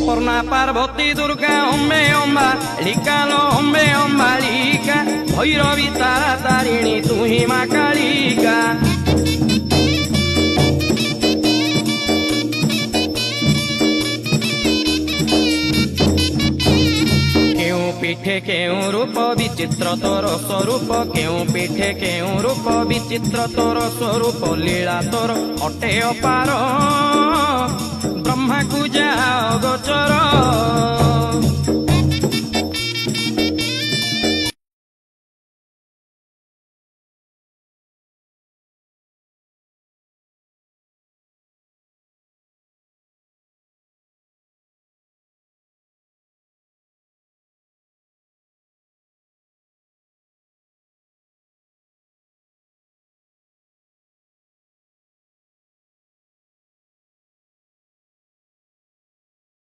पूर्णा पार्वती दुर्गा अम्बे अम्बालिका लो अम्बे अम्बालिका भैरवी तारा तारिणी तू ही माँ कालिका। पीठे केउ रूप विचित्र तोर स्वरूप केउ पीठे केउ रूप विचित्र तोर स्वरूप लीला तोर अटे अपार ब्रह्मा को जाओ